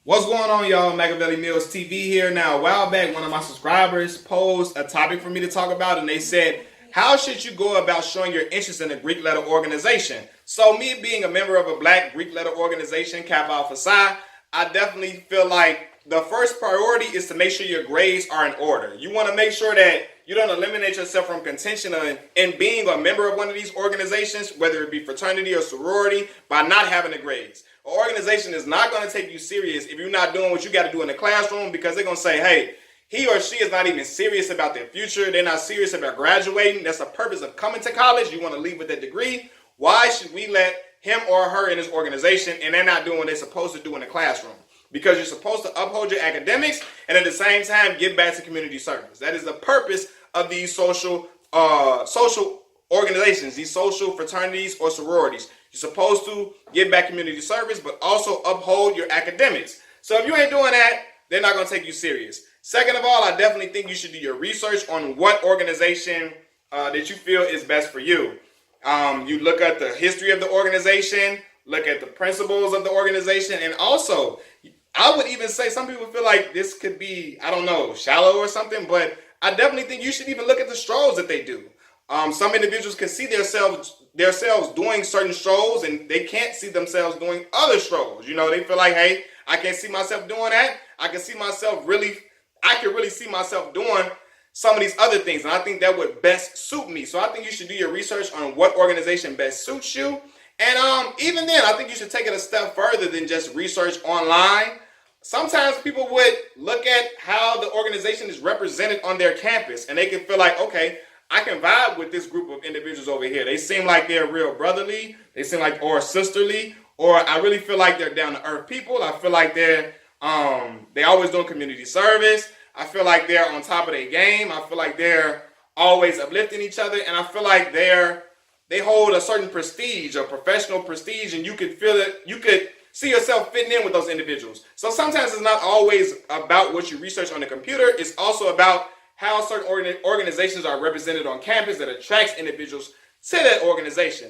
What's going on, y'all? Machiavelli Mills TV here. Now, a while back, one of my subscribers posed a topic for me to talk about, and they said, how should you go about showing your interest in a Greek letter organization? So, me being a member of a black Greek letter organization, Kappa Alpha Psi, I definitely feel like the first priority is to make sure your grades are in order. You want to make sure that you don't eliminate yourself from contention in being a member of one of these organizations, whether it be fraternity or sorority, by not having the grades. An organization is not going to take you serious if you're not doing what you got to do in the classroom, because they're going to say, hey, he or she is not even serious about their future. They're not serious about graduating. That's the purpose of coming to college. You want to leave with that degree. Why should we let him or her in this organization and they're not doing what they're supposed to do in the classroom? Because you're supposed to uphold your academics and at the same time give back to community service. That is the purpose of these social organizations, these social fraternities or sororities. You're supposed to give back community service, but also uphold your academics. So if you ain't doing that, they're not going to take you serious. Second of all, I definitely think you should do your research on what organization that you feel is best for you. You look at the history of the organization, look at the principles of the organization, and also, I would even say some people feel like this could be, I don't know, shallow or something, but I definitely think you should even look at the strolls that they do. Some individuals can see themselves doing certain strolls and they can't see themselves doing other strolls. You know, they feel like, hey, I can't see myself doing that. I can really see myself doing some of these other things. And I think that would best suit me. So I think you should do your research on what organization best suits you. And even then, I think you should take it a step further than just research online. Sometimes people would look at how the organization is represented on their campus and they can feel like, okay, I can vibe with this group of individuals over here. They seem like they're real brotherly. They seem like or sisterly, or I really feel like they're down to earth people. I feel like they always doing community service. I feel like they're on top of their game. I feel like they're always uplifting each other, and I feel like they hold a certain prestige, a professional prestige, and you could feel it. You could see yourself fitting in with those individuals. So sometimes it's not always about what you research on the computer. It's also about how certain organizations are represented on campus that attracts individuals to that organization.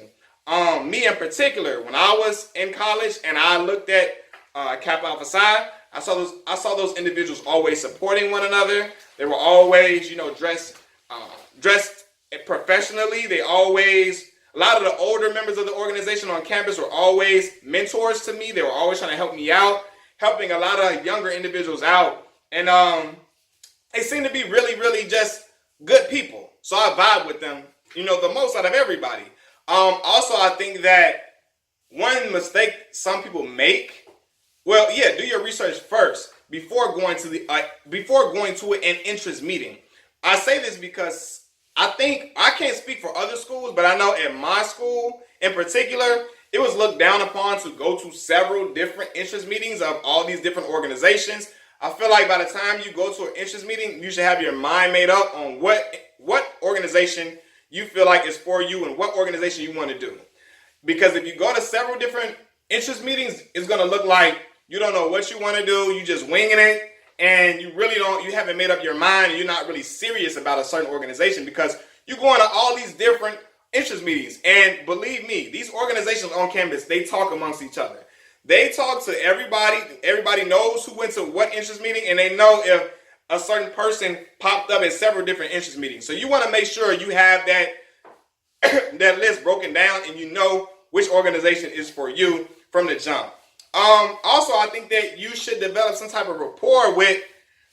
Me in particular, when I was in college and I looked at Kappa Alpha Psi, I saw those individuals always supporting one another. They were always, dressed professionally. A lot of the older members of the organization on campus were always mentors to me. They were always trying to help me out, helping a lot of younger individuals out. And they seem to be really, really just good people. So I vibe with them, the most out of everybody. Also, I think that one mistake some people make, do your research first before going to an interest meeting. I say this because I think I can't speak for other schools, but I know at my school in particular, it was looked down upon to go to several different interest meetings of all these different organizations. I feel like by the time you go to an interest meeting, you should have your mind made up on what organization you feel like is for you and what organization you want to do. Because if you go to several different interest meetings, it's going to look like you don't know what you want to do, you just winging it, and you haven't made up your mind, and you're not really serious about a certain organization because you're going to all these different interest meetings. And believe me, these organizations on campus, they talk amongst each other. They talk to everybody. Everybody knows who went to what interest meeting, and they know if a certain person popped up at several different interest meetings. So you want to make sure you have that list broken down and you know which organization is for you from the jump. Also, I think that you should develop some type of rapport with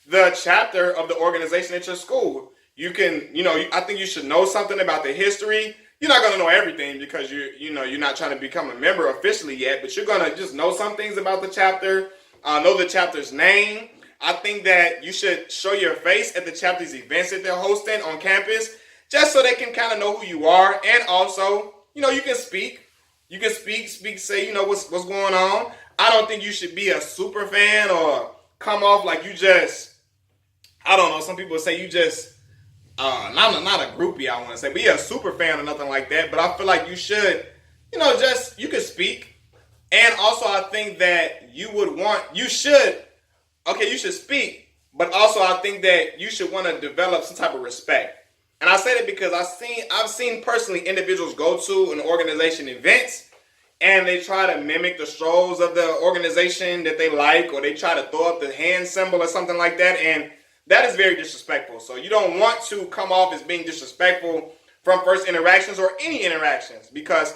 the chapter of the organization at your school. I think you should know something about the history. You're not going to know everything because you're not trying to become a member officially yet, but you're going to just know some things about the chapter, know the chapter's name. I think that you should show your face at the chapter's events that they're hosting on campus, just so they can kind of know who you are. And also, you can speak. You can speak, say, what's going on. I don't think you should be a super fan or come off like you just, I don't know, some people say you just, not a groupie, I want to say, be a super fan or nothing like that. But I feel like you should, you can speak. And also I think that you should speak, but also I think that you should want to develop some type of respect. And I say that because I've seen personally individuals go to an organization events and they try to mimic the strolls of the organization that they like, or they try to throw up the hand symbol or something like that, and that is very disrespectful. So you don't want to come off as being disrespectful from first interactions or any interactions, because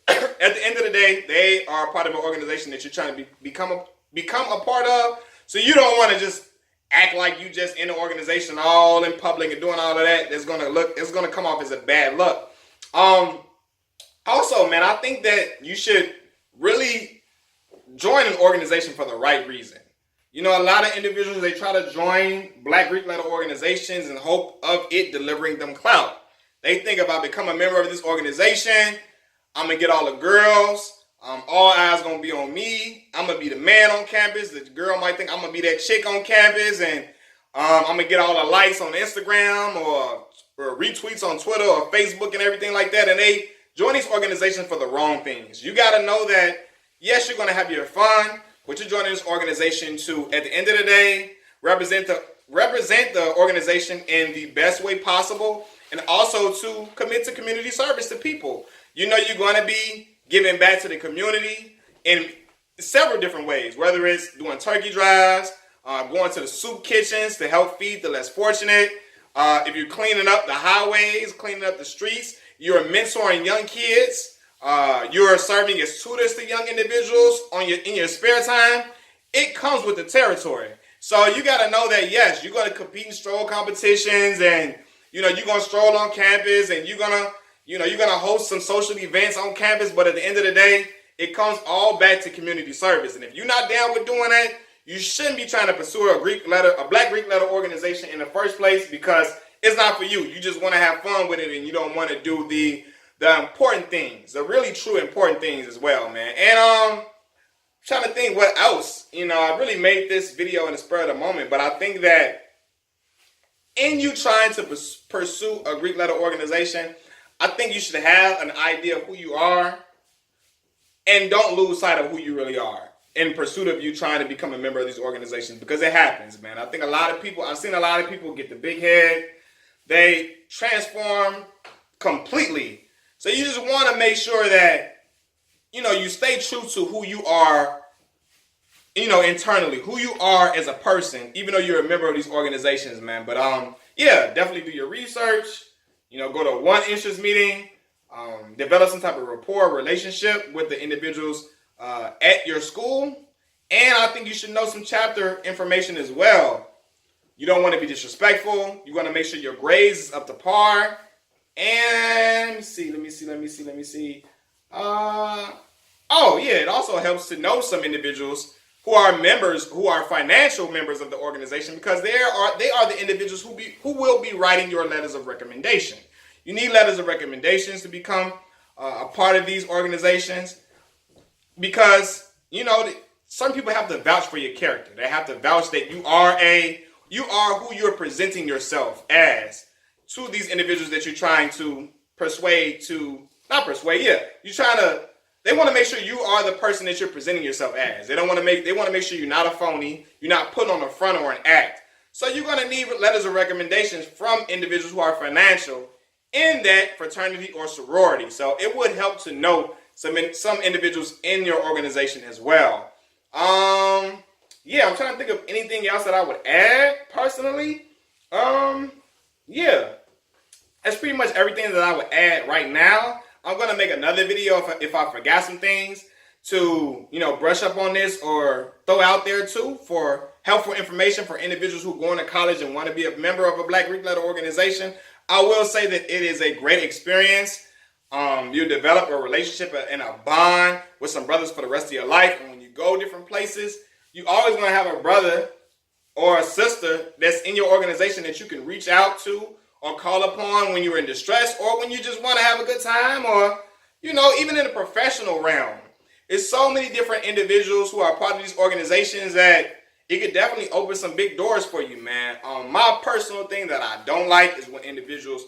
at the end of the day, they are part of an organization that you're trying to become a part of. So you don't want to just act like you just in the organization all in public and doing all of that. It's gonna come off as a bad look. Also, man, I think that you should really join an organization for the right reason. You know, a lot of individuals, they try to join Black Greek letter organizations in hope of it delivering them clout. They think if I become a member of this organization, I'm going to get all the girls. All eyes going to be on me. I'm going to be the man on campus. The girl might think I'm going to be that chick on campus. And I'm going to get all the likes on Instagram or retweets on Twitter or Facebook and everything like that. And they join these organizations for the wrong things. You got to know that, yes, you're going to have your fun, but you're joining this organization to, at the end of the day, represent the organization in the best way possible, and also to commit to community service to people. You know, you're going to be giving back to the community in several different ways, whether it's doing turkey drives, going to the soup kitchens to help feed the less fortunate. If you're cleaning up the highways, cleaning up the streets, you're mentoring young kids. You're serving as tutors to young individuals in your spare time. It comes with the territory. So you got to know that, yes, you're going to compete in stroll competitions, and, you know, you're going to stroll on campus, and you're going to host some social events on campus. But at the end of the day, it comes all back to community service. And if you're not down with doing that, you shouldn't be trying to pursue a Black Greek letter organization in the first place, because it's not for you. You just want to have fun with it, and you don't want to do the important things, the really true important things as well, man. And trying to think what else. You know, I really made this video in the spur of the moment, but I think that in you trying to pursue a Greek letter organization, I think you should have an idea of who you are, and don't lose sight of who you really are in pursuit of you trying to become a member of these organizations, because it happens, man. I think I've seen a lot of people get the big head. They transform completely. So you just want to make sure that, you know, you stay true to who you are, you know, internally, who you are as a person, even though you're a member of these organizations, man. But yeah, definitely do your research. You know, go to one interest meeting, develop some type of rapport, relationship with the individuals at your school. And I think you should know some chapter information as well. You don't want to be disrespectful. You want to make sure your grades is up to par. And let me see. Oh yeah, it also helps to know some individuals who are members, who are financial members of the organization, because they are the individuals who will be writing your letters of recommendation. You need letters of recommendations to become a part of these organizations, because, you know, some people have to vouch for your character. They have to vouch that you are who you're presenting yourself as to these individuals that you're trying to they want to make sure you are the person that you're presenting yourself as. They want to make sure you're not a phony, you're not putting on a front or an act. So you're going to need letters of recommendations from individuals who are financial in that fraternity or sorority. So it would help to know some individuals in your organization as well. Yeah, I'm trying to think of anything else that I would add personally. Yeah, that's pretty much everything that I would add right now. I'm going to make another video if I forgot some things to, you know, brush up on this or throw out there too for helpful information for individuals who are going to college and want to be a member of a Black Greek letter organization. I will say that it is a great experience. You develop a relationship and a bond with some brothers for the rest of your life. And when you go different places, you always want to have a brother or a sister that's in your organization that you can reach out to or call upon when you're in distress, or when you just want to have a good time, or, you know, even in the professional realm. It's so many different individuals who are part of these organizations that it could definitely open some big doors for you, man. My personal thing that I don't like is when individuals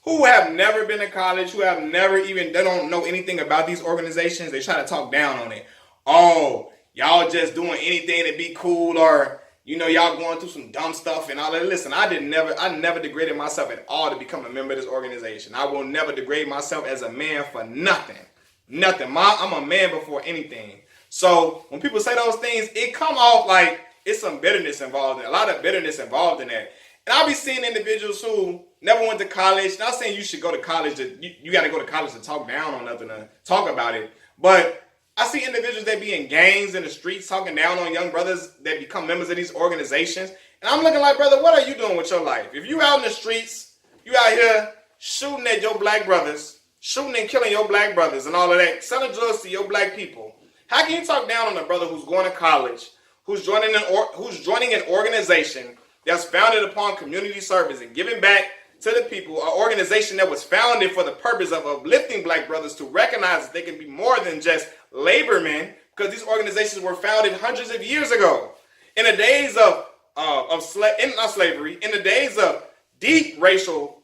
who have never been to college, they don't know anything about these organizations, they try to talk down on it. Oh, y'all just doing anything to be cool, or, you know, y'all going through some dumb stuff and all that. Listen, I never degraded myself at all to become a member of this organization. I will never degrade myself as a man for nothing. Nothing. I'm a man before anything. So when people say those things, it come off like it's some bitterness involved in it. A lot of bitterness involved in that. And I'll be seeing individuals who never went to college. Not saying you should go to college. You got to go to college to talk down on nothing, to talk about it. But I see individuals that be in gangs in the streets talking down on young brothers that become members of these organizations. And I'm looking like, brother, what are you doing with your life? If you out in the streets, you out here shooting at your black brothers, shooting and killing your black brothers and all of that, selling drugs to your black people, how can you talk down on a brother who's going to college, who's joining an organization that's founded upon community service and giving back to the people, an organization that was founded for the purpose of uplifting black brothers to recognize that they can be more than just labormen, because these organizations were founded hundreds of years ago. In the days not slavery, in the days of deep racial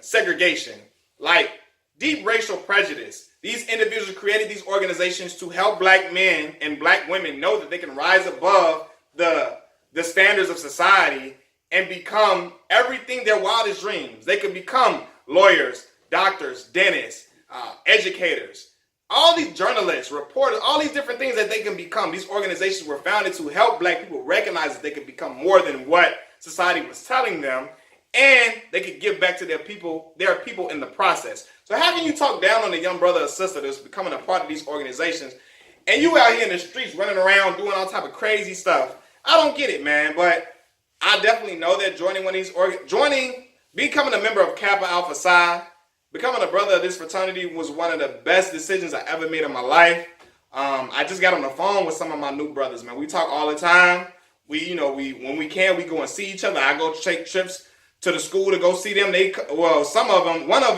segregation, like deep racial prejudice, these individuals created these organizations to help black men and black women know that they can rise above the standards of society and become everything their wildest dreams. They could become lawyers, doctors, dentists, educators, all these journalists, reporters, all these different things that they can become. These organizations were founded to help black people recognize that they could become more than what society was telling them, and they could give back to their people in the process. So how can you talk down on a young brother or sister that's becoming a part of these organizations, and you out here in the streets running around doing all type of crazy stuff? I don't get it, man. But I definitely know that becoming a member of Kappa Alpha Psi, becoming a brother of this fraternity was one of the best decisions I ever made in my life. I just got on the phone with some of my new brothers, man. We talk all the time. When we can, we go and see each other. I go take trips to the school to go see them. Some of them, one of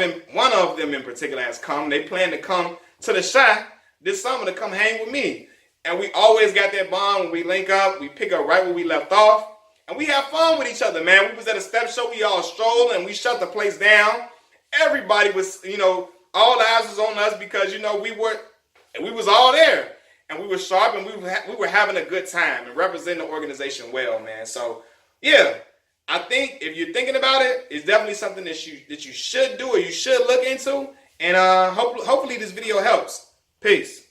them in particular has come. They plan to come to the shack this summer to come hang with me. And we always got that bond when we link up. We pick up right where we left off. And we have fun with each other, man. We was at a step show. We all strolled and we shut the place down. Everybody was, all eyes was on us because, we was all there. And we were sharp and we were having a good time and representing the organization well, man. So, yeah, I think if you're thinking about it, it's definitely something that you should do or you should look into. And hopefully this video helps. Peace.